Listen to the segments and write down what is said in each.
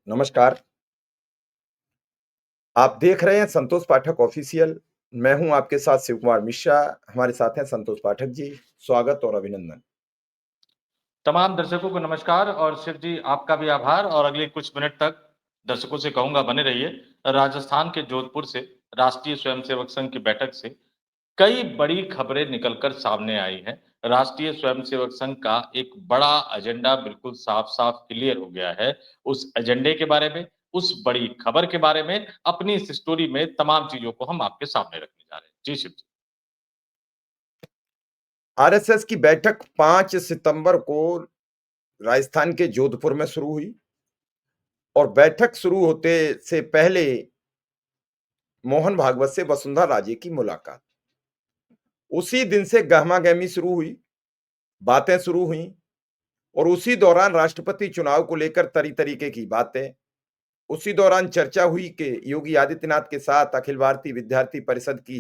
नमस्कार, आप देख रहे हैं संतोष पाठक ऑफिशियल। मैं हूं आपके साथ शिव कुमार मिश्रा। हमारे साथ हैं संतोष पाठक जी। स्वागत और अभिनंदन। तमाम दर्शकों को नमस्कार और शिव जी आपका भी आभार और अगले कुछ मिनट तक दर्शकों से कहूँगा बने रहिए। राजस्थान के जोधपुर से राष्ट्रीय स्वयंसेवक संघ की बैठक से कई बड़ी खबरें निकलकर सामने आई हैं। राष्ट्रीय स्वयंसेवक संघ का एक बड़ा एजेंडा बिल्कुल साफ-साफ क्लियर हो गया है। उस एजेंडे के बारे में, उस बड़ी खबर के बारे में अपनी इस स्टोरी में तमाम चीज़ों को हम आपके सामने रखने जा रहे हैं। जी शिव जी। आरएसएस की बैठक 5 सितंबर को राजस्थान के जोधपुर में शुरू हुई और बैठक शुरू होते से पहले मोहन भागवत से वसुंधरा राजे की मुलाकात। उसी दिन से गहमागहमी शुरू हुई, बातें शुरू हुईं और उसी दौरान राष्ट्रपति चुनाव को लेकर तरीके की बातें। उसी दौरान चर्चा हुई कि योगी आदित्यनाथ के साथ अखिल भारतीय विद्यार्थी परिषद की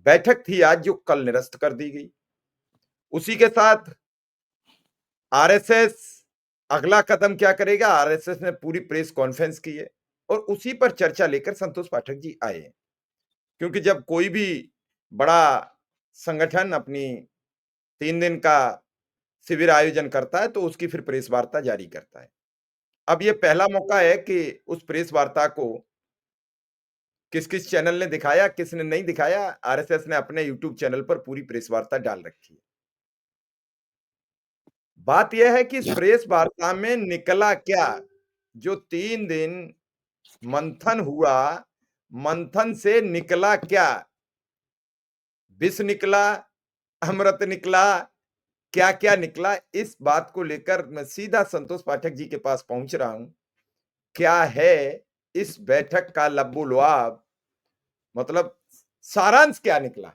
बैठक थी आज, जो कल निरस्त कर दी गई। उसी के साथ आरएसएस अगला कदम क्या करेगा, आरएसएस ने पूरी प्रेस कॉन्फ्रेंस की है और उसी पर चर्चा लेकर संतोष पाठक जी आए हैं। क्योंकि जब कोई भी बड़ा संगठन अपनी 3 दिन का शिविर आयोजन करता है, तो उसकी फिर प्रेस वार्ता जारी करता है। अब ये पहला मौका है कि उस प्रेस वार्ता को किस-किस चैनल ने दिखाया, किसने नहीं दिखाया। आरएसएस ने अपने यूट्यूब चैनल पर पूरी प्रेस वार्ता डाल रखी है। बात यह है कि इस प्रेस वार्ता में निकला क्या? जो 3 दिन मंथन हुआ, मंथन से निकला क्या? विष निकला, अमृत निकला, क्या-क्या निकला? इस बात को लेकर मैं सीधा संतोष पाठक जी के पास पहुँच रहा हूँ। क्या है इस बैठक का लबो-लुआब? मतलब सारांश क्या निकला?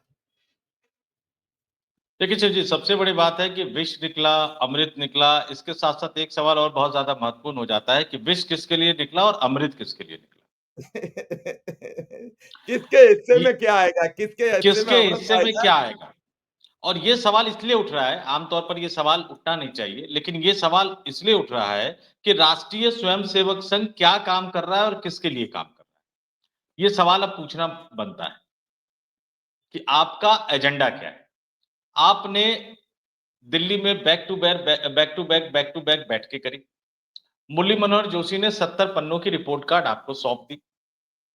देखिए शिव जी, सबसे बड़ी बात है कि विष निकला, अमृत निकला, इसके साथ-साथ एक सवाल और बहुत ज़्यादा महत्वपूर्ण हो जाता है कि विष किसके लिए निकला और अमृत किसके लिए निकला? किसके हिस्से ये में क्या आएगा? किसके हिस्से में किसके अमृत हिस्से में आएगा? क्या आएगा? और ये सवाल इसलिए उठ रहा है, आम तौर पर ये सवाल उठना नहीं चाहिए, लेकिन ये सवाल इसलिए उठ रहा है कि राष्ट्रीय स्वयंसेवक संघ क्या काम कर रहा है और किसके लिए काम कर रहा है? ये सवाल अब पूछना बनता है कि आपका एजेंडा क्या है? आपने दिल्ली में बैक टू बैक बैठकें करी। मुरली मनोहर जोशी ने 70 पन्नों की रिपोर्ट कार्ड आपको सौंप दी,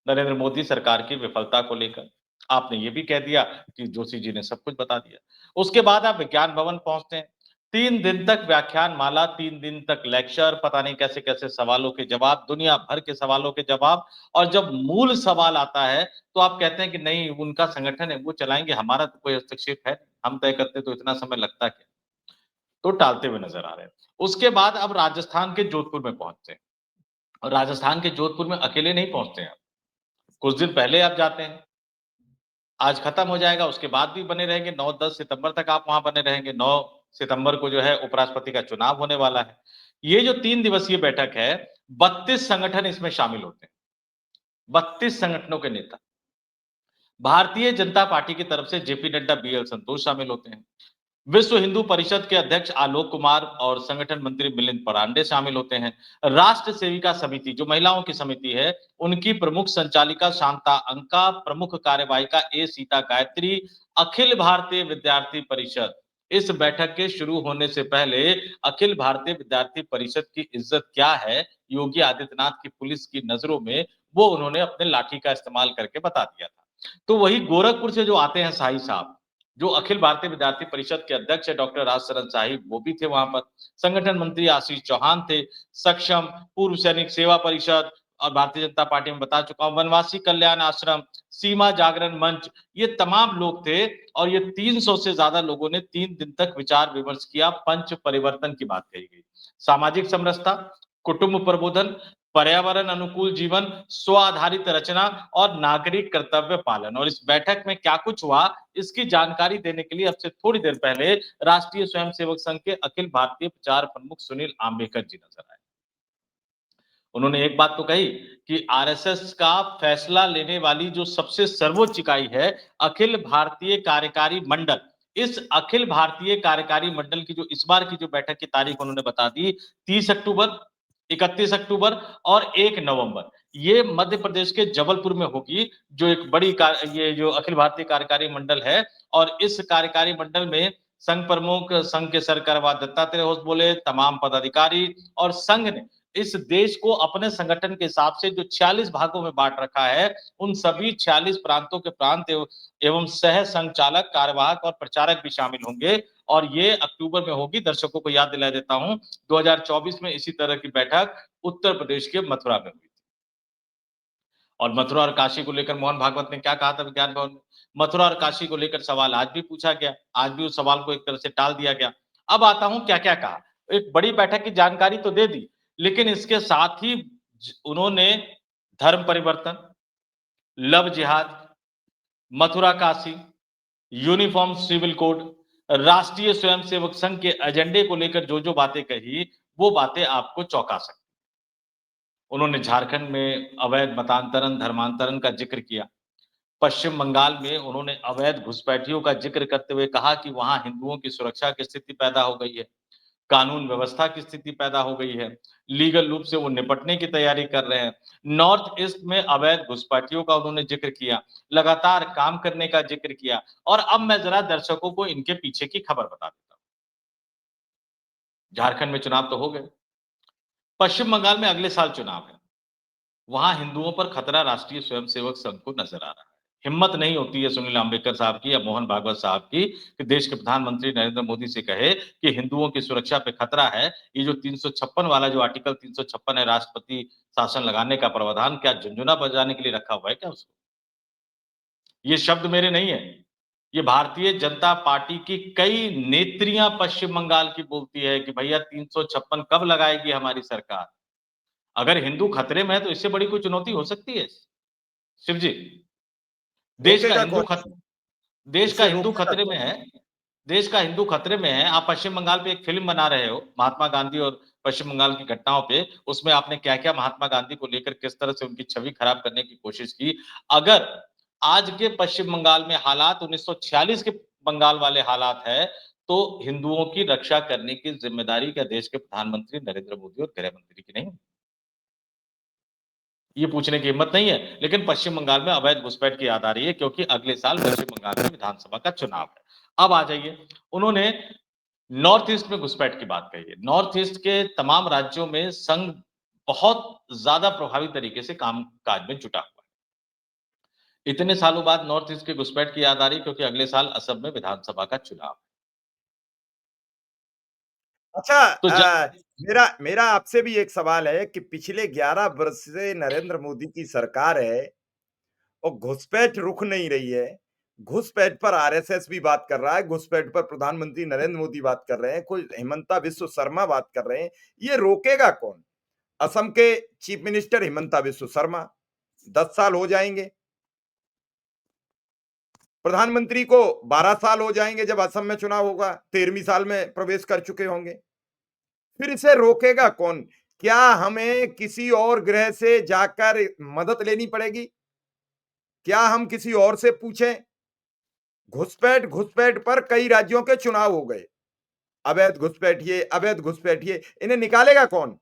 नरेंद्र मोदी सरकार की विफलता को लेकर। आपने ये भी कह दिया कि जोशी जी ने सब कुछ बता दिया। उसके बाद आप विज्ञान भवन पहुँचते हैं। 3 दिन तक व्याख्यानमाला, 3 दिन तक लेक्चर, पता नहीं कैसे-कैसे सवालों के जवाब, दुनिया भर के सवालों के जवाब और जब मूल सवाल आता है, तो आप कहते हैं कि नहीं उनका संगठन है, वो चलाएँगे, हमारा तो कोई हस्तक्षेप है नहीं, हम तय करते तो इतना समय लगता क्या? तो टालते हुए नज़र आ रहे हैं। उसके बाद अब राजस्थान के जोधपुर में पहुँचते हैं। और राजस्थान के जोधपुर में अकेले नहीं पहुँचते हैं आप। कुछ दिन पहले आप जाते हैं। आज खत्म हो जाएगा, उसके बाद भी बने रहेंगे, 9-10 सितंबर तक आप वहाँ बने रहेंगे। 9 सितंबर को जो है उपराष्ट्रपति का चुनाव होने वाला है। ये जो 3 दिवसीय बैठक है, 32 संगठन इसमें शामिल होते हैं। 32 संगठनों के नेता। भारतीय जनता पार्टी की तरफ से जेपी नड्डा, बीएल संतोष शामिल होते हैं। विश्व हिंदू परिषद के अध्यक्ष आलोक कुमार और संगठन मंत्री मिलिंद परांडे शामिल होते हैं। राष्ट्र सेविका समिति जो महिलाओं की समिति है, उनकी प्रमुख संचालिका शांता अंका, प्रमुख कार्यवाहिका ए सीता गायत्री, अखिल भारतीय विद्यार्थी परिषद। इस बैठक के शुरू होने से पहले अखिल भारतीय विद्यार्थी परिषद की इज्जत क्या है, योगी आदित्यनाथ की पुलिस की नजरों में, वो उन्होंने अपने लाठी का इस्तेमाल करके बता दिया था। तो वही गोरखपुर से जो आते हैं शाही साहब, जो अखिल भारतीय विद्यार्थी परिषद के अध्यक्ष है डॉक्टर राजशरण शाही, वो भी थे वहां पर। संगठन मंत्री आशीष चौहान थे। सक्षम, पूर्व सैनिक सेवा परिषद और भारतीय जनता पार्टी में बता चुका हूं, वनवासी कल्याण आश्रम, सीमा जागरण मंच, ये तमाम लोग थे और ये 300 से ज्यादा लोगों ने 3 दिन तक विचार विमर्श किया। पंच परिवर्तन की बात कही गई। सामाजिक समरसता, कुटुंब प्रबोधन, पर्यावरण अनुकूल जीवन, स्व आधारित रचना और नागरिक कर्तव्य पालन। और इस बैठक में क्या कुछ हुआ, इसकी जानकारी देने के लिए अब से थोड़ी देर पहले राष्ट्रीय स्वयंसेवक संघ के अखिल भारतीय प्रचार प्रमुख सुनील आम्बेकर जी नजर आए। उन्होंने एक बात तो कही कि आरएसएस का फैसला लेने वाली जो सबसे सर्वोच्च इकाई है, अखिल भारतीय कार्यकारी मंडल, इस अखिल भारतीय कार्यकारी मंडल की जो इस बार की जो बैठक की तारीख उन्होंने बता दी, 30 अक्टूबर, 31 अक्टूबर और 1 नवंबर। ये मध्य प्रदेश के जबलपुर में होगी, जो एक बड़ी ये जो अखिल भारतीय कार्यकारी मंडल है, और इस कार्यकारी मंडल में संघ प्रमुख, संघ के सरकारवा दत्तात्रेय होस बोले, तमाम पदाधिकारी, और संघ ने इस देश को अपने संगठन के हिसाब से जो 46 भागों में बांट रखा है, उन सभी 46 प्रांतों के प्रांत एवं सह संचालक, कार्यवाहक और प्रचारक भी शामिल होंगे, और ये अक्टूबर में होगी। दर्शकों को याद दिला देता हूं, 2024 में इसी तरह की बैठक उत्तर प्रदेश के मथुरा में हुई थी। और मथुरा और काशी को लेकर मोहन भागवत ने क्या कहा था विज्ञान भवन में? मथुरा और काशी को लेकर सवाल आज भी पूछा गया, आज भी उस सवाल को एक तरह से टाल दिया गया। अब आता हूं क्या क्या कहा। एक बड़ी बैठक की जानकारी तो दे दी, लेकिन इसके साथ ही उन्होंने धर्म परिवर्तन, लव जिहाद, Mathura Kashi, uniform civil code, Rashtriya Swayamsevak संघ के एजेंडे को लेकर जो जो बातें कही, वो बातें आपको चौंका सकती। उन्होंने झारखंड में अवैध मतांतरण, धर्मांतरण का जिक्र किया। पश्चिम बंगाल में उन्होंने अवैध घुसपैठियों का जिक्र करते हुए कहा कि वहां हिंदुओं की सुरक्षा की स्थिति पैदा हो गई है, कानून व्यवस्था की स्थिति पैदा हो गई है, लीगल रूप से वो निपटने की तैयारी कर रहे हैं। नॉर्थ ईस्ट में अवैध घुसपैठियों का उन्होंने जिक्र किया, लगातार काम करने का जिक्र किया। और अब मैं जरा दर्शकों को इनके पीछे की खबर बता देता हूं। झारखंड में चुनाव तो हो गए, पश्चिम बंगाल में अगले साल चुनाव है। वहां हिंदुओं पर खतरा राष्ट्रीय स्वयंसेवक संघ को नजर आ रहा है। हिम्मत नहीं होती है सुनील अंबेडकर साहब की या मोहन भागवत साहब की कि देश के प्रधानमंत्री नरेंद्र मोदी से कहे कि हिंदुओं की सुरक्षा पे खतरा है। ये जो 356 वाला जो आर्टिकल 356 है, राष्ट्रपति शासन लगाने का प्रावधान, क्या झुनझुना बजाने के लिए रखा हुआ है क्या उसको? ये शब्द मेरे नहीं है, ये भारतीय जनता पार्टी की कई नेत्रियां पश्चिम बंगाल की बोलती है कि भैया 356 कब लगाएगी हमारी सरकार। अगर हिंदू खतरे में है तो इससे बड़ी कोई चुनौती हो सकती है शिव जी? देश का रोकेगा हिंदू कौन? खत देश का इसे हिंदू रोकेगा खतरे में कौन? है। देश का हिंदू खतरे में है। आप पश्चिम बंगाल पे एक फिल्म बना रहे हो, महात्मा गांधी और पश्चिम बंगाल की घटनाओं पे। उसमें आपने क्या-क्या महात्मा गांधी को लेकर किस तरह से उनकी छवि खराब करने की कोशिश की। अगर आज के पश्चिम बंगाल में हालात 1946 के बंगाल वाले हालात है, तो हिंदुओं की रक्षा करने की जिम्मेदारी क्या देश के प्रधानमंत्री नरेंद्र मोदी और गृह मंत्री की नहीं? ये पूछने की हिम्मत नहीं है। लेकिन पश्चिम बंगाल में अवैध घुसपैठ की याद आ रही है, क्योंकि अगले साल पश्चिम बंगाल में विधानसभा का चुनाव है। अब आ जाइए, उन्होंने नॉर्थ ईस्ट में घुसपैठ की बात कही है। नॉर्थ ईस्ट के तमाम राज्यों में संघ बहुत ज्यादा प्रभावी तरीके से काम-काज में जुटा हुआ है। इतने सालों बाद नॉर्थ ईस्ट के घुसपैठ की याद आ रही है, क्योंकि अगले साल असम में विधानसभा का चुनाव है। अच्छा, तो ज मेरा मेरा आपसे भी एक सवाल है कि पिछले 11 वर्ष से नरेंद्र मोदी की सरकार है और घुसपैठ रुक नहीं रही है। घुसपैठ पर आरएसएस भी बात कर रहा है, घुसपैठ पर प्रधानमंत्री नरेंद्र मोदी बात कर रहे हैं, कोई हिमंता बिस्व शर्मा बात कर रहे हैं। ये रोकेगा कौन? असम के चीफ मिनिस्टर हिमंता बिस्व शर्मा, 10 साल हो जाएंगे। प्रधानमंत्री को 12 साल हो जाएंगे जब असम में चुनाव होगा, 13वीं साल में प्रवेश कर चुके होंगे। फिर इसे रोकेगा कौन? क्या हमें किसी और ग्रह से जाकर मदद लेनी पड़ेगी? क्या हम किसी और से पूछें? घुसपैठ घुसपैठ पर कई राज्यों के चुनाव हो गए। अवैध घुसपैठिए, इन्हें निकालेगा कौन?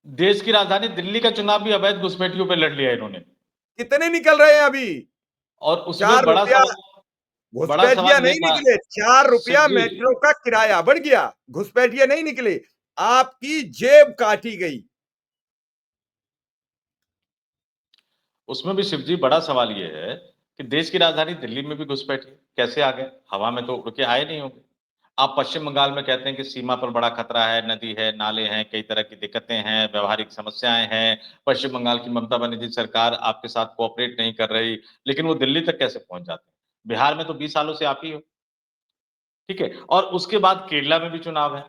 देश की राजधानी दिल्ली का चुनाव भी अवैध घुसपैठियों पे लड़ लिया इन्होंने। कितने निकल रहे हैं अभी? और उसमें 4 रुपया बड़ा घुसपैठिया सवाल ये नहीं था निकले, 4 शिव रुपया जी, मेट्रो का किराया बढ़ गया, घुसपैठिया नहीं निकले, आपकी जेब काटी गई। उसमें भी शिव जी बड़ा सवाल ये है कि देश की राजधानी दिल्ली में भी घुसपैठिए कैसे आ गए? हवा में तो उड़ के आए नहीं होंगे। आप पश्चिम बंगाल में कहते हैं कि सीमा पर बड़ा खतरा है, नदी है, नाले हैं, कई तरह की दिक्कतें हैं, व्यावहारिक समस्याएं हैं। पश्चिम बंगाल की ममता बनर्जी सरकार आपके साथ कोऑपरेट नहीं कर रही, लेकिन वो दिल्ली तक कैसे पहुंच जाते हैं? बिहार में तो 20 सालों से आप ही हो, ठीक है? और उसके बाद केरला में भी चुनाव है।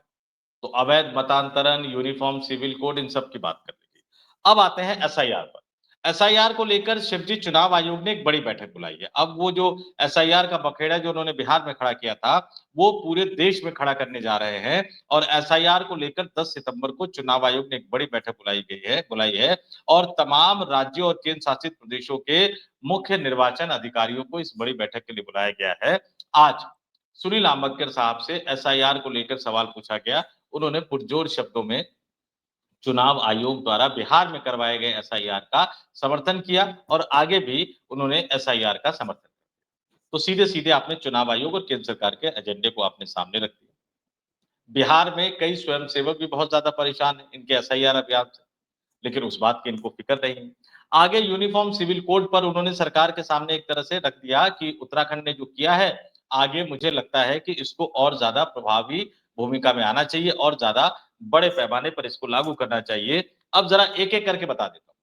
तो अवैध मतांतरण, यूनिफॉर्म सिविल कोड, इन सब की बात कर लीजिए। अब आते हैं एसआईआर पर। एसआईआर को लेकर शिवजी चुनाव आयोग ने एक बड़ी बैठक बुलाई है। अब वो जो एसआईआर का बखेड़ा जो उन्होंने बिहार में खड़ा किया था, वो पूरे देश में खड़ा करने जा रहे हैं। और एसआईआर को लेकर 10 सितंबर को चुनाव आयोग ने एक बड़ी बैठक बुलाई है, और तमाम राज्यों और केंद्र शासित प्रदेशों के मुख्य निर्वाचन अधिकारियों को इस बड़ी बैठक के लिए बुलाया गया है। आज सुनील अंबेडकर साहब से एसआईआर को लेकर सवाल पूछा गया। उन्होंने पुरजोर शब्दों में चुनाव आयोग द्वारा बिहार में करवाए गए एसआईआर का समर्थन किया और आगे भी उन्होंने एसआईआर का समर्थन किया। तो सीधे-सीधे आपने चुनाव आयोग और केंद्र सरकार के एजेंडे को आपने सामने रख दिया। बिहार में कई स्वयंसेवक भी बहुत ज़्यादा परेशान हैं इनके एसआईआर अभियान से, लेकिन उस बात की इनको फ़िक्र नहीं है। आगे यूनिफ़ॉर्म सिविल कोड पर उन्होंने सरकार के सामने एक तरह से रख दिया कि उत्तराखंड ने जो किया है, आगे मुझे लगता है कि इसको और ज़्यादा प्रभावी भूमिका में आना चाहिए और ज़्यादा बड़े पैमाने पर इसको लागू करना चाहिए। अब ज़रा एक-एक करके बता देता हूँ।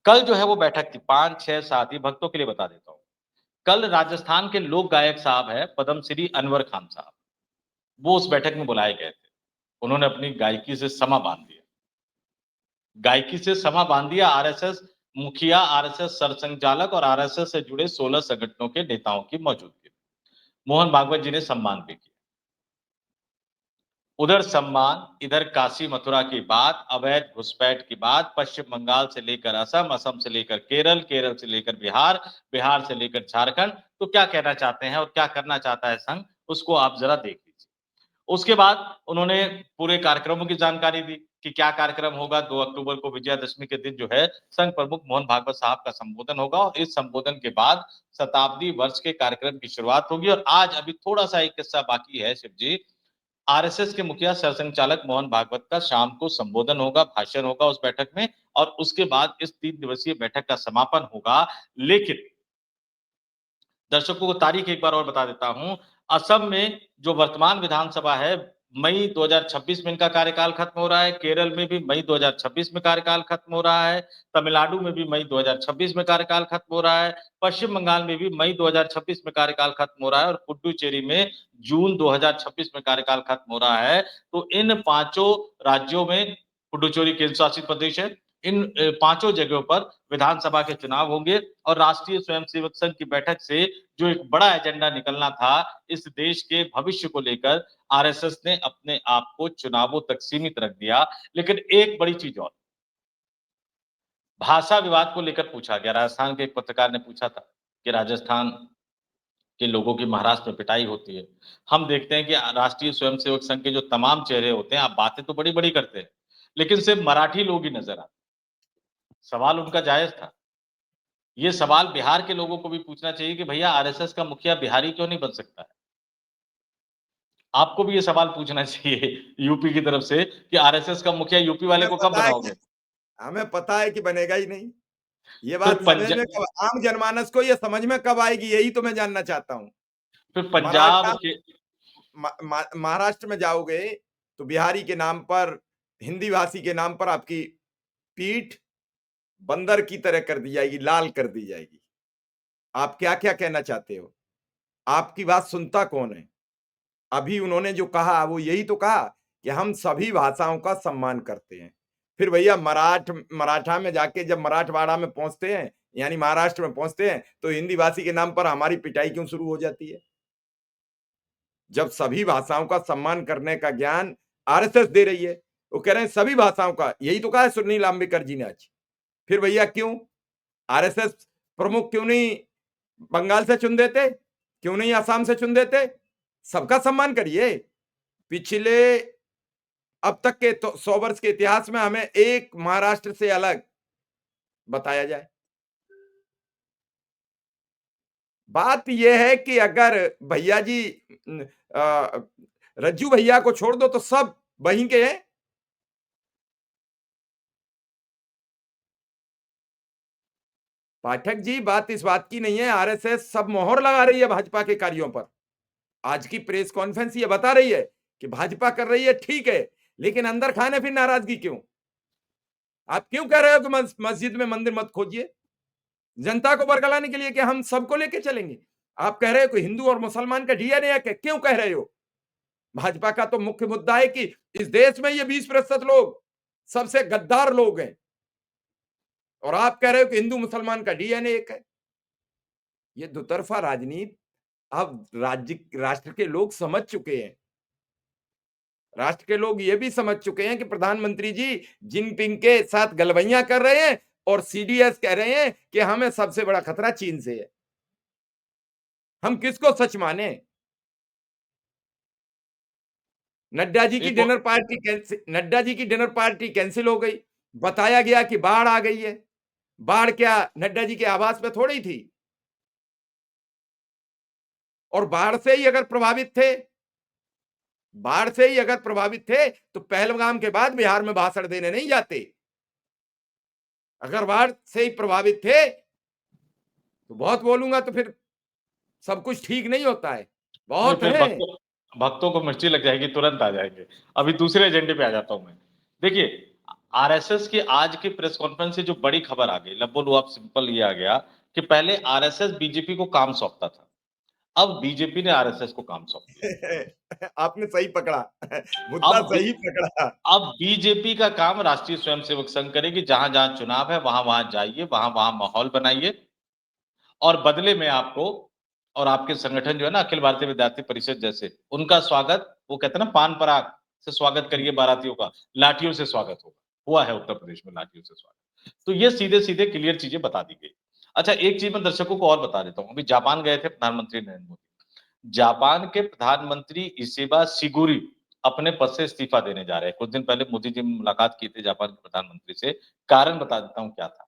कल जो है वो बैठक थी 5, 6, 7 ये भक्तों के लिए बता देता हूँ। कल राजस्थान के लोक गायक साहब हैं पद्मश्री अनवर खान साहब, वो उस बैठक में बुलाए गए थे। उन्होंने अपनी गायकी से समा बाँध दिया। गायकी से समा बाँध दिया आरएसएस मुखिया, आरएसएस सरसंघचालक और आरएसएस से जुड़े 16 संगठनों के नेताओं की मौजूदगी में। मोहन भागवत जी ने सम्मान भी किया। उधर सम्मान, इधर काशी मथुरा की बात, अवैध घुसपैठ की बात, पश्चिम बंगाल से लेकर असम, असम से लेकर केरल, केरल से लेकर बिहार, बिहार से लेकर झारखंड। तो क्या कहना चाहते हैं और क्या करना चाहता है संघ, उसको आप ज़रा देख लीजिए। उसके बाद उन्होंने पूरे कार्यक्रमों की जानकारी दी कि क्या कार्यक्रम होगा 2 अक्टूबर को विजयादशमी के दिन जो है संघ प्रमुख मोहन भागवत साहब का संबोधन होगा और इस संबोधन के बाद शताब्दी वर्ष के कार्यक्रम की शुरुआत होगी और आज अभी थोड़ा-सा एक किस्सा बाकी है शिव जी। आरएसएस के मुखिया सरसंघचालक मोहन भागवत का शाम को संबोधन होगा, भाषण होगा उस बैठक में और उसके बाद इस 3 दिवसीय बैठक का समापन होगा। लेकिन दर्शकों को तारीख एक बार और बता देता हूँ। असम में जो वर्तमान विधानसभा है, मई 2026 में इनका कार्यकाल खत्म हो रहा है। केरल में भी मई 2026 में कार्यकाल खत्म हो रहा है। तमिलनाडु में भी मई 2026 में कार्यकाल खत्म हो रहा है। पश्चिम बंगाल में भी मई 2026 में कार्यकाल खत्म हो रहा है और पुडुचेरी में जून 2026 में कार्यकाल खत्म हो रहा है। तो इन पाँचों राज्यों में पुडुचेरी केंद्र शासित प्रदेश है। इन पाँचों जगहों पर विधानसभा के चुनाव होंगे और राष्ट्रीय स्वयंसेवक संघ की बैठक से जो एक बड़ा एजेंडा निकलना था इस देश के भविष्य को लेकर आरएसएस ने अपने आप को चुनावों तक सीमित रख दिया। लेकिन एक बड़ी चीज और, भाषा विवाद को लेकर पूछा गया। राजस्थान के एक पत्रकार ने पूछा था कि राजस्थान के लोगों की महाराष्ट्र में पिटाई होती है। हम देखते हैं कि राष्ट्रीय स्वयंसेवक संघ के जो तमाम चेहरे होते हैं, आप बातें तो बड़ी-बड़ी करते हैं, लेकिन सिर्फ मराठी लोग ही नजर आते हैं। सवाल उनका जायज था। ये सवाल बिहार के लोगों को भी पूछना चाहिए कि भैया आरएसएस का मुखिया बिहारी क्यों नहीं बन सकता है? आपको भी ये सवाल पूछना चाहिए यूपी की तरफ से कि आरएसएस का मुखिया यूपी वाले हमें को कब पता है कि बनाओगे? हमें पता है कि बनेगा ही नहीं। ये फिर बात समझ पंजा में कब आम जनमानस को ये समझ में कब आएगी, यही तो मैं जानना चाहता हूँ। फिर पंजाब मराठा के महाराष्ट्र में जाओगे तो बिहारी के नाम पर, हिंदी भाषी के नाम पर आपकी पीठ बंदर की तरह कर दी जाएगी, लाल कर दी जाएगी। आप क्या-क्या कहना चाहते हो? आपकी बात सुनता कौन है? अभी उन्होंने जो कहा वो यही तो कहा कि हम सभी भाषाओं का सम्मान करते हैं। फिर भैया मराठा में जाके जब मराठवाड़ा में पहुँचते हैं, यानी महाराष्ट्र में पहुँचते हैं, तो हिंदी भाषी के नाम पर हमारी पिटाई क्यों शुरू हो जाती है? जब सभी भाषाओं का सम्मान करने का ज्ञान आरएसएस दे रही है। वो कह रहे हैं सभी भाषाओं का, यही तो कहा है सुनील अंबेडकर जी ने आज। फिर भैया क्यों? आरएसएस प्रमुख क्यों नहीं बंगाल से चुन देते? क्यों नहीं असम से चुन देते? सबका सम्मान करिए। पिछले अब तक के तो 100 वर्ष के इतिहास में हमें एक महाराष्ट्र से अलग बताया जाए। बात ये है कि अगर भैया जी अ, रज्जू भैया को छोड़ दो तो सब वहीं के हैं। पाठक जी, बात इस बात की नहीं है, आरएसएस सब मोहर लगा रही है भाजपा के कार्यों पर। आज की प्रेस कॉन्फ्रेंस ये बता रही है कि भाजपा कर रही है ठीक है, लेकिन अंदर खाने फिर नाराजगी क्यों? आप क्यों कह रहे हो कि मस्जिद में मंदिर मत खोजिए? जनता को बरगलाने के लिए कि हम सबको लेके चलेंगे। आप कह रहे हो कि हिंदू और मुसलमान का डीएनए है, क्यों कह रहे हो? भाजपा का तो मुख्य मुद्दा है कि इस देश में ये 20% लोग सबसे गद्दार लोग हैं और आप कह रहे हो कि हिंदू मुसलमान का डीएनए एक है। ये दुतरफा राजनीति अब राष्ट्र के लोग समझ चुके हैं। राष्ट्र के लोग ये भी समझ चुके हैं कि प्रधानमंत्री जी जिनपिंग के साथ गलबैयां कर रहे हैं और सीडीएस कह रहे हैं कि हमें सबसे बड़ा खतरा चीन से है। हम किसको सच माने? नड्डा जी की एक dinner party cancel, Nadda ji की डिनर पार्टी कैंसिल हो गई। बताया गया कि बाढ़ आ गई है। बाढ़ क्या नड्डा जी के आवास पे थोड़ी थी। और बाढ़ से ही अगर प्रभावित थे तो पहलगाम के बाद बिहार में भाषण देने नहीं जाते। अगर बाढ़ से ही प्रभावित थे तो बहुत बोलूंगा तो फिर सब कुछ ठीक नहीं होता है। नहीं, बहुत फिर है। भक्तों को मिर्ची लग जाएगी, तुरंत आ जाएंगे। अभी दूसरे एजेंडे पे आ जाता हूं मैं। देखिए, आरएसएस की आज की प्रेस कॉन्फ्रेंस से जो बड़ी खबर आ गई, लबो आप सिंपल ये आ गया कि पहले आरएसएस बीजेपी को काम सौंपता था, अब बीजेपी ने आरएसएस को काम सौंप दिया। आपने सही पकड़ा। मुद्दा अब सही पकड़ा। अब बीजेपी का काम राष्ट्रीय स्वयंसेवक संघ करेगी, जहां जहां चुनाव है वहां वहां जाइए, वहां वहां माहौल बनाइए, और बदले में आपको और आपके संगठन जो है ना, अखिल भारतीय विद्यार्थी परिषद जैसे, उनका स्वागत, वो कहते हैं ना, पान पराग से स्वागत करिए बारातियों का, लाठियों से स्वागत होगा। हुआ है उत्तर प्रदेश में लाठियों से स्वागत। तो ये सीधे सीधे क्लियर चीजें बता दी गई। अच्छा, एक चीज मैं दर्शकों को और बता देता हूं। अभी जापान गए थे प्रधानमंत्री नरेंद्र मोदी। जापान के प्रधानमंत्री इशिबा शिगुरी अपने पद से इस्तीफा देने जा रहे हैं। कुछ दिन पहले मोदी जी ने मुलाकात की थी जापान के प्रधानमंत्री से। कारण बता देता हूं क्या था।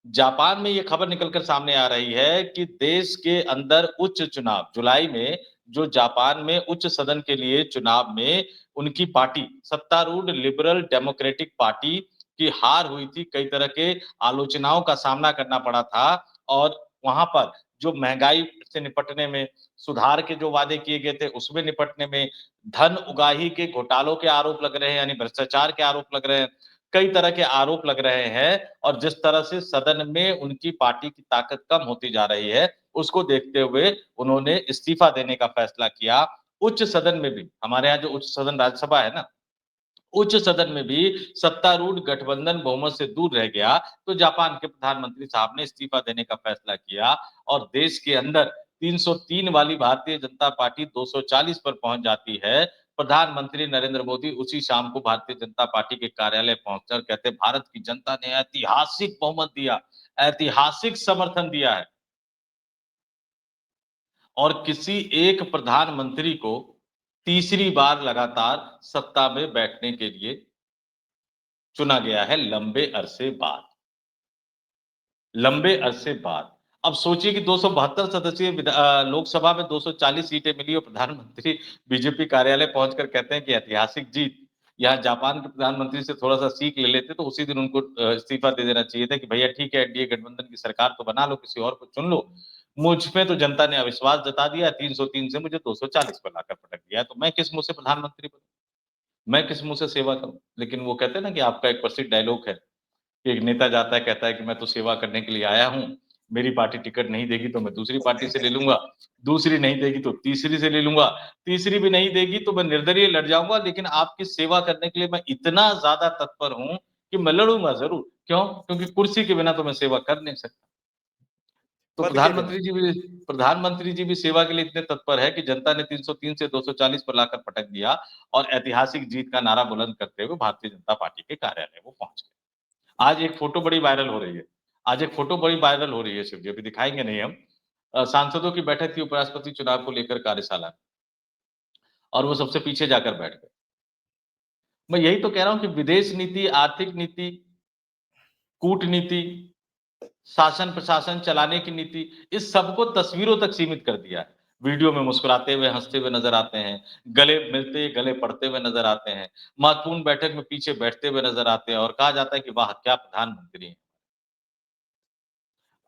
जापान में ये खबर निकलकर सामने आ रही है कि देश के अंदर उच्च चुनाव जुलाई में, जो जापान में उच्च सदन के लिए चुनाव में उनकी पार्टी, सत्तारूढ़ लिबरल डेमोक्रेटिक पार्टी की हार हुई थी। कई तरह के आलोचनाओं का सामना करना पड़ा था, और वहां पर जो महंगाई से निपटने में, सुधार के जो वादे किए गए थे उसमें निपटने में, धन उगाही के घोटालों के आरोप लग रहे हैं, यानी भ्रष्टाचार के आरोप लग रहे हैं, कई तरह के आरोप लग रहे हैं। और जिस तरह से सदन में उनकी पार्टी की ताकत कम होती जा रही है, उसको देखते हुए उन्होंने इस्तीफा देने का फैसला किया। उच्च सदन में भी, हमारे यहाँ जो उच्च सदन राज्यसभा है ना, उच्च सदन में भी सत्तारूढ़ गठबंधन बहुमत से दूर रह गया, तो जापान के प्रधानमंत्री साहब ने इस्तीफा देने का फैसला किया, और देश के अंदर 303 वाली भारतीय जनता पार्टी 240 पर पहुंच जाती है। प्रधानमंत्री नरेंद्र मोदी उसी शाम को भारतीय जनता पार्टी के कार्यालय पहुंचकर कहते, भारत की जनता ने ऐतिहासिक बहुमत दिया, ऐतिहासिक समर्थन दिया है, और किसी एक प्रधानमंत्री को तीसरी बार लगातार सत्ता में बैठने के लिए चुना गया है, लंबे अरसे बाद। अब सोचिए कि 272 सदस्यीय लोकसभा में 240 सीटें मिली, और प्रधानमंत्री बीजेपी कार्यालय पहुंचकर कहते हैं कि ऐतिहासिक जीत। यहाँ जापान के प्रधानमंत्री से थोड़ा-सा सीख ले लेते तो उसी दिन उनको इस्तीफा दे देना चाहिए था कि भैया ठीक है, एनडीए गठबंधन की सरकार तो बना लो, किसी और को चुन लो। मुझ पे तो जनता ने अविश्वास जता दिया, 303 से मुझे 240 पर लाकर पटक दिया है, तो मैं किस मुँह से प्रधानमंत्री बनूँ? मैं किस मुँह से सेवा करूँ? लेकिन वो कहते हैं ना कि आपका एक प्रसिद्ध डायलॉग है, कि एक नेता जाता है, कहता है कि मैं तो सेवा करने के लिए आया हूँ, मेरी पार्टी टिकट नहीं देगी तो मैं दूसरी पार्टी से ले लूँगा, दूसरी नहीं देगी तो तीसरी से ले लूँगा, तीसरी भी नहीं देगी तो मैं निर्दलीय लड़ जाऊँगा, लेकिन आपकी सेवा करने के लिए मैं इतना ज़्यादा तत्पर हूँ कि मैं लड़ूँगा ज़रूर। क्यों? क्योंकि कुर्सी के बिना तो मैं सेवा कर नहीं सकता। तो पद के बिना। प्रधानमंत्री जी भी सेवा के लिए इतने तत्पर है कि जनता ने 303 से 240 पर लाकर पटक दिया, और ऐतिहासिक जीत का नारा बुलंद करते हुए भारतीय जनता पार्टी के कार्यालय वो पहुँच गए। आज एक फ़ोटो बड़ी वायरल हो रही है। आज एक फ़ोटो बड़ी वायरल हो रही है शिव जी, अभी दिखाएँगे नहीं हम। सांसदों की बैठक थी उपराष्ट्रपति चुनाव को लेकर कार्यशाला में, और वो सबसे पीछे जाकर बैठ गए। मैं यही तो कह रहा हूँ कि विदेश नीति, आर्थिक नीति, कूटनीति, शासन प्रशासन चलाने की नीति, इस सबको तस्वीरों तक सीमित कर दिया है। वीडियो में मुस्कुराते हुए, हँसते हुए नज़र आते हैं, गले मिलते, गले पड़ते हुए नज़र आते हैं, महत्वपूर्ण बैठक में पीछे बैठते हुए नज़र आते हैं, और कहा जाता है कि वाह! क्या प्रधानमंत्री हैं।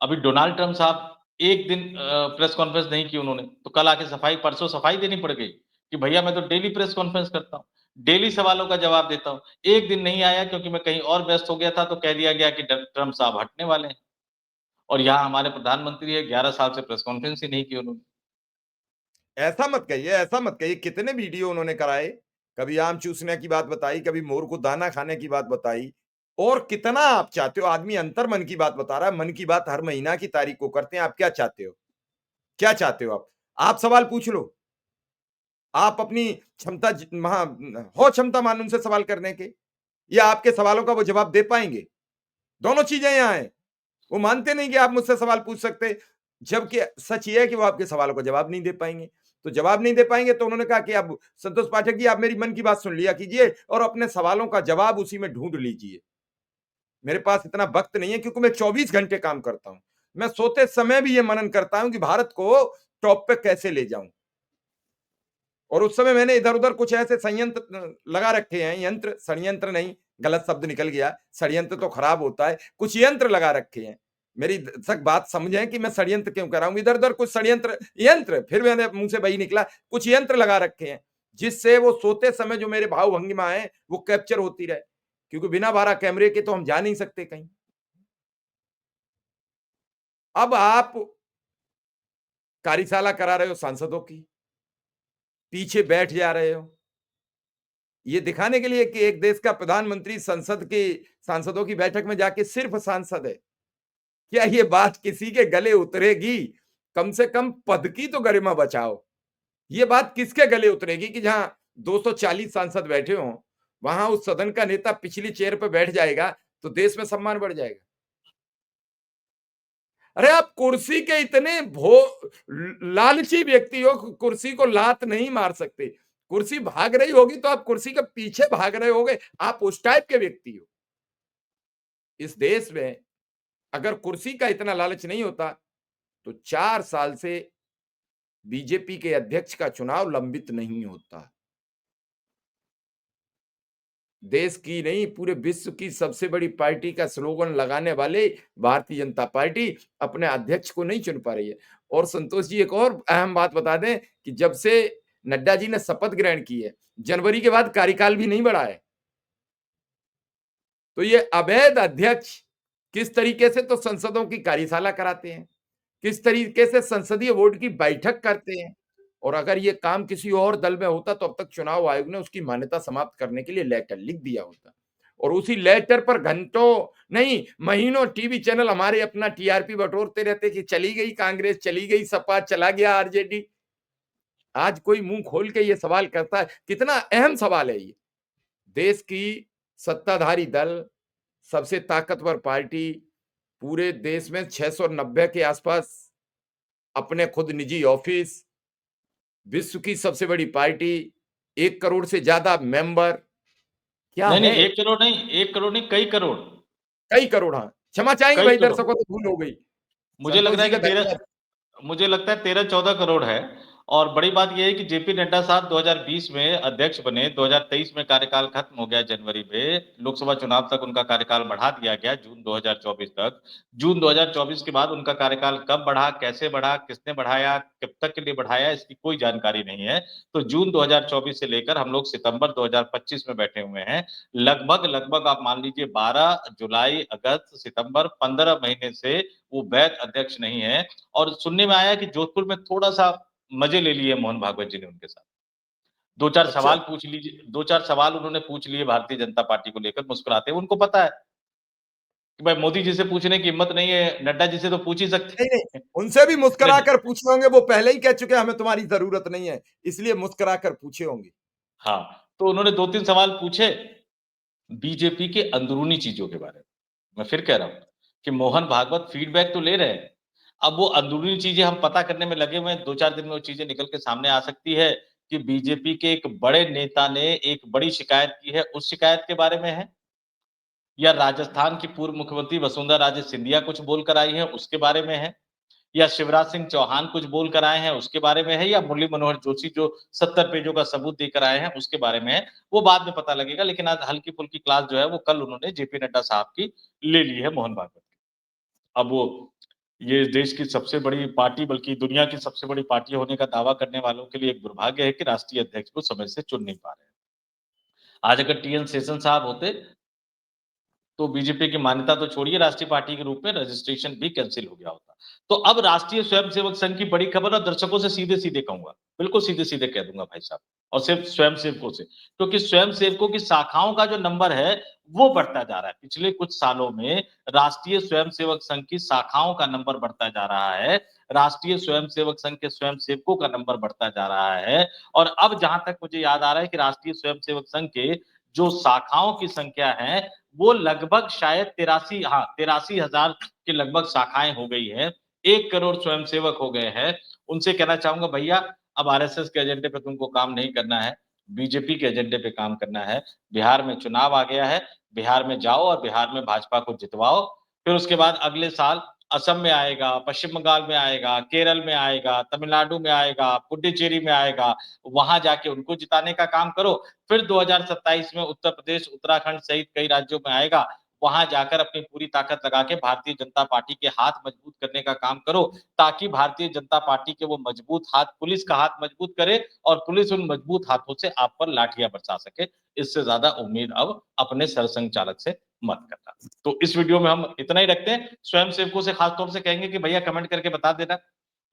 अभी डोनाल्ड ट्रम्प साहब एक दिन प्रेस कॉन्फ्रेंस नहीं की उन्होंने, तो कल आके परसों सफाई देनी पड़ गई कि भैया मैं तो डेली प्रेस कॉन्फ्रेंस करता हूँ, डेली सवालों का जवाब देता हूँ। एक दिन नहीं आया क्योंकि मैं कहीं और व्यस्त हो गया था, तो कह दिया गया कि ट्रम्प साहब हटने वाले हैं, और यहाँ हमारे प्रधानमंत्री है, 11 साल से प्रेस कॉन्फ्रेंस ही नहीं की उन्होंने। ऐसा मत कहिए, ऐसा मत कहिए। कितने वीडियो उन्होंने कराए। कभी आम चूसने की बात बताई, कभी मोर को दाना खाने की बात बताई। और कितना आप चाहते हो, आदमी अंतर मन की बात बता रहा है। मन की बात हर महीना की तारीख को करते हैं। आप क्या चाहते हो? क्या चाहते हो आप? आप सवाल पूछ लो। आप अपनी क्षमता हो क्षमता मान उनसे सवाल करने के, या आपके सवालों का वो जवाब दे पाएँगे? दोनों चीज़ें यहाँ हैं। वो मानते नहीं कि आप मुझसे सवाल पूछ सकते, जबकि सच ये है कि वो आपके सवालों का जवाब नहीं दे पाएँगे। तो जवाब नहीं दे पाएंगे। तो उन्होंने कहा कि अब संतोष पाठक जी, आप मेरी मन की बात सुन लिया कीजिए और अपने सवालों का जवाब उसी में ढूंढ लीजिए। मेरे पास इतना वक्त नहीं है, क्योंकि मैं 24 घंटे काम करता हूं। मैं सोते समय भी ये मनन करता हूं कि भारत को टॉप पे कैसे ले जाऊं। और उस समय मैंने इधर उधर कुछ ऐसे संयंत्र लगा रखे हैं, यंत्र, षड्यंत्र नहीं, गलत शब्द निकल गया, षड्यंत्र तो खराब होता है, कुछ यंत्र लगा रखे हैं। मेरी तक बात समझें कि मैं षड्यंत्र क्यों कर रहा हूं। इधर उधर कुछ षड्यंत्र, यंत्र, फिर मैंने मुंह से वही निकला, कुछ यंत्र लगा रखे हैं जिससे वो सोते समय जो मेरे भाव भंगिमा है वो कैप्चर होती रहे, क्योंकि बिना 12 कैमरे के तो हम जा नहीं सकते कहीं। अब आप कार्यशाला करा रहे हो सांसदों की, पीछे बैठ जा रहे हो, ये दिखाने के लिए कि एक देश का प्रधानमंत्री संसद की, सांसदों की बैठक में जाके सिर्फ सांसद है। क्या ये बात किसी के गले उतरेगी? कम से कम पद की तो गरिमा बचाओ। ये बात किसके गले उतरेगी कि जहां 240 सांसद बैठे हों, वहां उस सदन का नेता पिछली चेयर पर बैठ जाएगा तो देश में सम्मान बढ़ जाएगा। अरे आप कुर्सी के इतने लालची व्यक्ति हो, कुर्सी को लात नहीं मार सकते। कुर्सी भाग रही होगी तो आप कुर्सी के पीछे भाग रहे होगे, आप उस टाइप के व्यक्ति हो। इस देश में अगर कुर्सी का इतना लालच नहीं होता तो 4 साल से बीजेपी के अध्यक्ष का चुनाव लंबित नहीं होता। देश की नहीं, पूरे विश्व की सबसे बड़ी पार्टी का स्लोगन लगाने वाले भारतीय जनता पार्टी अपने अध्यक्ष को नहीं चुन पा रही है। और संतोष जी, एक और अहम बात बता दें कि जब से नड्डा जी ने शपथ ग्रहण की है, जनवरी के बाद कार्यकाल भी नहीं बढ़ा है। तो ये अवैध अध्यक्ष किस तरीके से तो संसदों की कार्यशाला कराते हैं, किस तरीके से संसदीय बोर्ड की बैठक करते हैं। और अगर ये काम किसी और दल में होता तो अब तक चुनाव आयोग ने उसकी मान्यता समाप्त करने के लिए लेटर लिख दिया होता। और उसी लेटर पर घंटों नहीं, महीनों टीवी चैनल हमारे अपना टीआरपी बटोरते रहते कि चली गई कांग्रेस, चली गई सपा, चला गया आरजेडी। आज कोई मुंह खोल के ये सवाल करता है, कितना अहम सवाल है ये। देश की सत्ताधारी दल, सबसे ताकतवर पार्टी, पूरे देश में 690 के आसपास अपने खुद निजी ऑफिस, विश्व की सबसे बड़ी पार्टी, 1 करोड़ से ज्यादा मेंबर, क्या नहीं, है? नहीं, 1 करोड़ नहीं, 1 करोड़ नहीं, कई करोड़। कई करोड़, हाँ। क्षमा चाहेंगे कई भाई करोड़। दर्शकों, तो भूल हो गई। मुझे लग संतोष रहा है जी कि का 13, धन्यवाद। मुझे लगता है 13-14 करोड़ है। और बड़ी बात यह है कि जेपी नड्डा साहब 2020 में अध्यक्ष बने, 2023 में कार्यकाल खत्म हो गया जनवरी में, लोकसभा चुनाव तक उनका कार्यकाल बढ़ा दिया गया जून 2024 तक। जून 2024 के बाद उनका कार्यकाल कब बढ़ा, कैसे बढ़ा, किसने बढ़ाया, कब तक के लिए बढ़ाया, इसकी कोई जानकारी नहीं है। तो जून 2024 से लेकर हम लोग सितंबर 2025 में बैठे हुए हैं। लगभग लगभग आप मान लीजिए 12 जुलाई, अगस्त, सितंबर, 15 महीने से वो वैध अध्यक्ष नहीं है। और सुनने में आया कि जोधपुर में थोड़ा-सा मजे ले लिए मोहन भागवत जी ने उनके साथ। 2-4 अच्छा, सवाल पूछ लीजिए, 2-4 सवाल उन्होंने पूछ लिए भारतीय जनता पार्टी को लेकर मुस्कुराते हुए। उनको पता है कि भाई मोदी जी से पूछने की हिम्मत नहीं है, नड्डा जी से तो पूछ ही सकते नहीं, नहीं, हैं। उनसे भी मुस्कुरा नहीं, कर पूछे होंगे, वो पहले ही कह चुके हैं हमें तुम्हारी जरूरत नहीं है, इसलिए मुस्कुरा कर पूछे होंगे। हाँ, तो उन्होंने 2-3 सवाल पूछे बीजेपी के अंदरूनी चीज़ों के बारे में। मैं फिर कह रहा हूँ कि मोहन भागवत फीडबैक तो ले रहे हैं। अब वो अंदरूनी चीज़ें हम पता करने में लगे हुए हैं, 2-4 दिन में वो चीज़ें निकल के सामने आ सकती है कि बीजेपी के एक बड़े नेता ने एक बड़ी शिकायत की है, उस शिकायत के बारे में है, या राजस्थान की पूर्व मुख्यमंत्री वसुंधरा राजे सिंधिया कुछ बोल कर आई हैं, उसके बारे में है, या शिवराज सिंह चौहान कुछ बोल कर आए हैं, उसके बारे में है, या मुरली मनोहर जोशी जो 70 पेजों का सबूत देकर आए हैं, उसके बारे में है। वो बाद में पता लगेगा, लेकिन आज हल्की-फुल्की क्लास जो है वो कल उन्होंने जेपी नड्डा साहब की ले ली है मोहन भागवत की। अब वो ये देश की सबसे बड़ी पार्टी, बल्कि दुनिया की सबसे बड़ी पार्टी होने का दावा करने वालों के लिए एक दुर्भाग्य है कि राष्ट्रीय अध्यक्ष को समय से चुन नहीं पा रहे हैं। आज अगर टीएन शेषन साहब होते तो बीजेपी की मान्यता तो छोड़िए, राष्ट्रीय पार्टी के रूप में रजिस्ट्रेशन भी कैंसिल हो गया होता। तो अब राष्ट्रीय स्वयंसेवक संघ की बड़ी खबर, और दर्शकों से सीधे-सीधे कहूँगा, बिल्कुल सीधे-सीधे कह दूँगा भाई साहब, और सिर्फ स्वयंसेवकों से, क्योंकि स्वयंसेवकों की शाखाओं का जो नंबर है, वो बढ़ता जा रहा है। पिछले कुछ सालों में राष्ट्रीय स्वयंसेवक संघ की शाखाओं का नंबर बढ़ता जा रहा है, राष्ट्रीय स्वयंसेवक संघ के स्वयंसेवकों का नंबर बढ़ता जा रहा है, और अब जहाँ तक मुझे याद आ रहा है कि राष्ट्रीय स्वयंसेवक संघ के जो शाखाओं की संख्या है, वो लगभग शायद 83,000 के लगभग शाखाएं हो गई है। 1 करोड़ स्वयंसेवक हो गए हैं। उनसे कहना चाहूंगा, भैया अब आरएसएस के एजेंडे पे तुमको काम नहीं करना है, बीजेपी के एजेंडे पे काम करना है। बिहार में चुनाव आ गया है, बिहार में जाओ और बिहार में भाजपा को जितवाओ। फिर उसके बाद अगले साल असम में आएगा, पश्चिम बंगाल में आएगा, केरल में आएगा, तमिलनाडु में आएगा, पुडुचेरी में आएगा, वहां जाके उनको जिताने का काम करो। फिर 2027 में उत्तर प्रदेश, उत्तराखंड सहित कई राज्यों में आएगा, वहां जाकर अपनी पूरी ताकत लगा के भारतीय जनता पार्टी के हाथ मजबूत करने का काम करो, ताकि भारतीय जनता पार्टी के वो मजबूत हाथ पुलिस का हाथ मजबूत करे और पुलिस उन मजबूत हाथों से आप पर लाठियां बरसा सके। इससे ज्यादा उम्मीद अब अपने सरसंघ चालक से मत करना। तो इस वीडियो में हम इतना ही रखते हैं। स्वयं सेवकों से खासतौर से कहेंगे कि भैया कमेंट करके बता देना,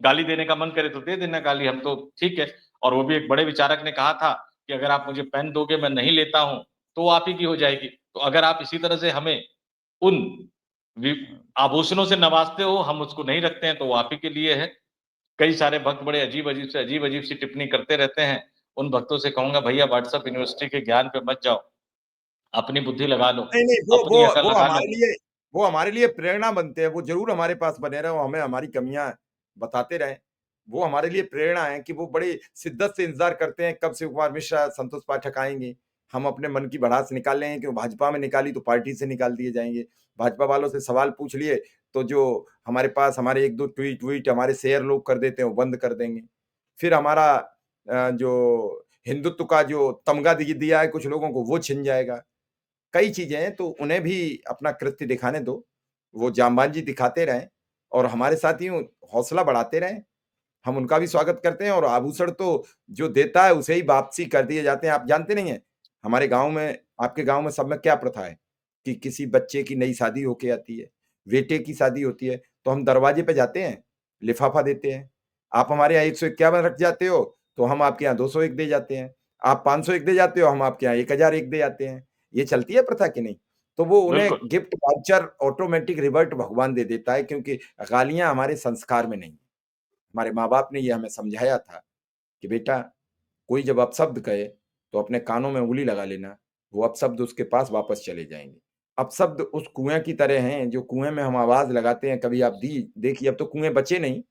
गाली देने का मन करे तो दे देना गाली, हम तो ठीक है। और वो भी एक बड़े विचारक ने कहा था कि अगर आप मुझे पेन दोगे मैं नहीं लेता हूं तो वो आप ही की हो जाएगी। तो अगर आप इसी तरह से हमें उन आभूषणों से नवाजते हो, हम उसको नहीं रखते हैं, तो वो आप ही के लिए है। कई सारे भक्त बड़े अजीब अजीब सी टिप्पणी करते रहते हैं। उन भक्तों से कहूंगा भैया व्हाट्सएप यूनिवर्सिटी के ज्ञान पे मत जाओ, अपनी बुद्धि लगा लो, नहीं, नहीं, अपनी अकल लगा लो। वो हमारे लिए प्रेरणा बनते हैं, वो ज़रूर हमारे पास बने रहें, वो हमें हमारी कमियाँ बताते रहें। वो हमारे लिए प्रेरणा है कि वो बड़ी शिद्दत से इंतज़ार करते हैं कब शिव कुमार मिश्रा, संतोष पाठक आएँगे। हम अपने मन की भड़ास निकाल लेंगे कि भाजपा में निकाली तो पार्टी से निकाल दिए जाएँगे। भाजपा वालों से सवाल पूछ लिए तो जो हमारे पास हमारे 1-2 ट्वीट हमारे शेयर लोग कर देते हैं, वो बंद कर देंगे। फिर हमारा जो हिंदुत्व का जो तमगा दिया है कुछ लोगों को, वो छिन जाएगा। कई चीज़ें हैं, तो उन्हें भी अपना कृत्य दिखाने दो। वो जाँबाज़ी दिखाते रहें और हमारे साथ यूँ हौसला बढ़ाते रहें। हम उनका भी स्वागत करते हैं और आभूषण तो जो देता है, उसे ही वापसी कर दिए जाते हैं। आप जानते नहीं हैं, हमारे गाँव में आपके गाँव में सब में क्या प्रथा है कि किसी बच्चे की नई शादी होके आती है, बेटे की शादी होती है, तो हम दरवाजे पे जाते हैं, लिफ़ाफ़ा देते हैं। आप हमारे यहाँ 151 रख जाते हो, तो हम आपके यहाँ 201 दे जाते हैं। आप 501 दे जाते हो, हम आपके यहाँ 1001 दे जाते हैं। ये चलती है प्रथा कि नहीं? तो वो उन्हें बिल्कुल। गिफ्ट वाउचर ऑटोमेटिक रिवर्ट भगवान दे देता है क्योंकि गालियाँ हमारे संस्कार में नहीं है। हमारे माँ-बाप ने ये हमें समझाया था कि बेटा कोई जब अपशब्द कहे तो अपने कानों में उँगली लगा लेना, वो अपशब्द उसके पास वापस चले जाएँगे। अपशब्द उस कुएँ की तरह हैं जो कुएँ में हम आवाज़ लगाते हैं, कभी आप देखिए अब तो कुएँ बचे नहीं,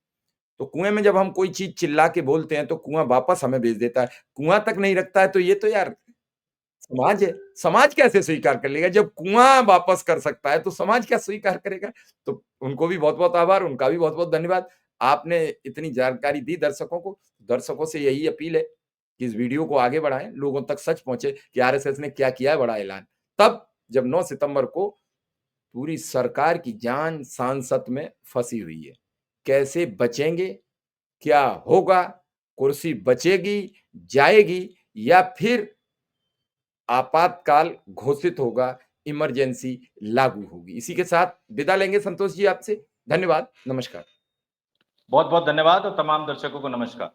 तो कुएँ में जब हम कोई चीज़ चिल्ला के बोलते हैं तो कुआँ वापस हमें भेज देता है। कुआँ तक नहीं रखता है तो ये तो यार समाज है, समाज कैसे स्वीकार कर लेगा? जब कुआँ वापस कर सकता है, तो समाज क्या स्वीकार करेगा? तो उनको भी बहुत-बहुत आभार, उनका भी बहुत-बहुत धन्यवाद। आपने इतनी जानकारी दी दर्शकों को। दर्शकों से यही अपील है कि इस वीडियो को आगे बढ़ाएँ, लोगों तक सच पहुँचे कि आरएसएस ने क्या किया है बड़ा ऐलान। तब जब 9 सितंबर को पूरी सरकार की जान सांसत में फँसी हुई है। कैसे बचेंगे? क्या होगा? कुर्सी बचेगी, जाएगी या फिर आपातकाल घोषित होगा, इमरजेंसी लागू होगी। इसी के साथ विदा लेंगे संतोष जी आपसे। धन्यवाद, नमस्कार। बहुत बहुत धन्यवाद और तमाम दर्शकों को नमस्कार।